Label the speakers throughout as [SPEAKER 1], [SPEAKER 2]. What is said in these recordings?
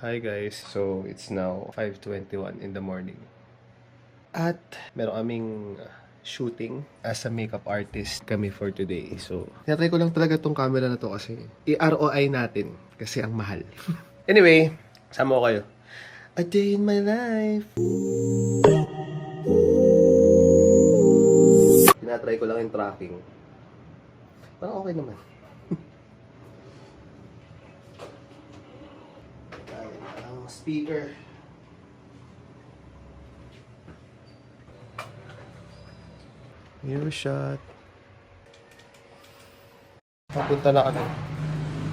[SPEAKER 1] Hi guys, so it's now 5:21 in the morning. At meron kaming shooting as a makeup artist kami for today. So, tinatry ko lang talaga tong camera na to kasi i-ROI natin kasi ang mahal. Anyway, sama ko kayo. A day in my life. Tinatry ko lang yung tracking. Parang okay naman. Ang speaker. Mirror shot. Papunta na kami.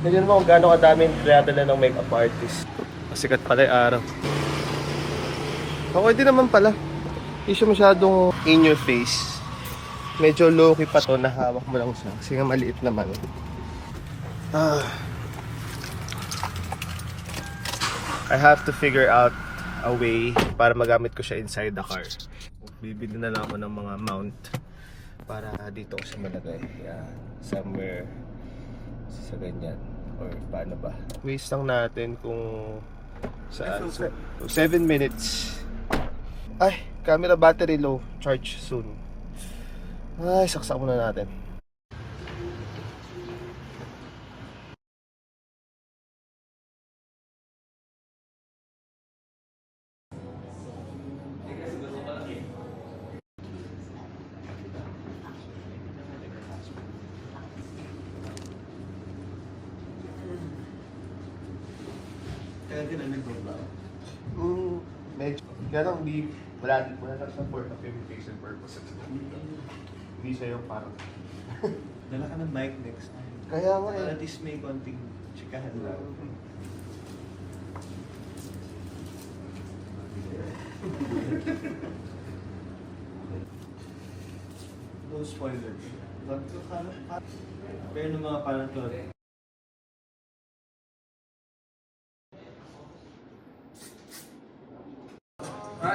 [SPEAKER 1] Ganyan mo kung gaano kadaming pinadala ng makeup artist. Masikat pala yung araw. Okay din naman pala. Hindi siya masyadong in your face. Medyo low-key pa to, nahawak mo lang siya. Kasi nga maliit naman. I have to figure out a way para magamit ko siya inside the car. Bibili na lang ako ng mga mount para dito ko siya malagay. Yan. Somewhere sa ganyan. Or paano ba? Waste lang natin kung saan. So, 7 minutes. Ay, camera battery low. Charge soon. Ay, saksak muna natin.
[SPEAKER 2] Kaya din ang nag-vlog.
[SPEAKER 1] Medyo. Kaya lang, wala lang sa for communication purposes. Hindi siya yung parang...
[SPEAKER 2] Dala ka ng mic next time.
[SPEAKER 1] Kaya nga
[SPEAKER 2] Para at least may konting chikahan lang. No spoilers. Pero ng mga parang to.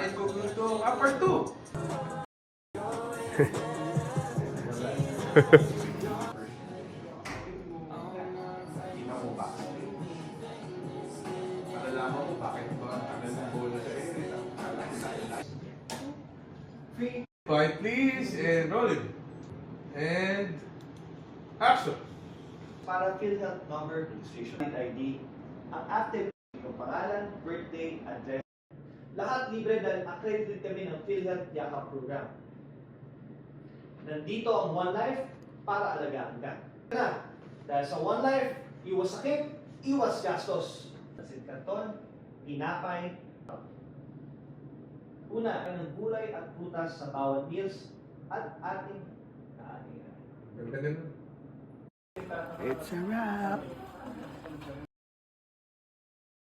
[SPEAKER 3] It goes to upper 2. Malalaman mo bakit ba ang tagal ng bola sa area. Quiet please and roll it. And action.
[SPEAKER 4] Para PhilHealth number, registration ID, ang active yung pangalan, birthday, address. Lahat libre dahil accredited kami ng PhilHealth Yakap program. Nandito ang One Life para alagaan ka. Dahil sa One Life, iwas sakit, iwas gastos. Asin kanton, tinapay. Una, ng gulay at prutas sa bawat meals at ating
[SPEAKER 3] Ganda.
[SPEAKER 1] It's a wrap!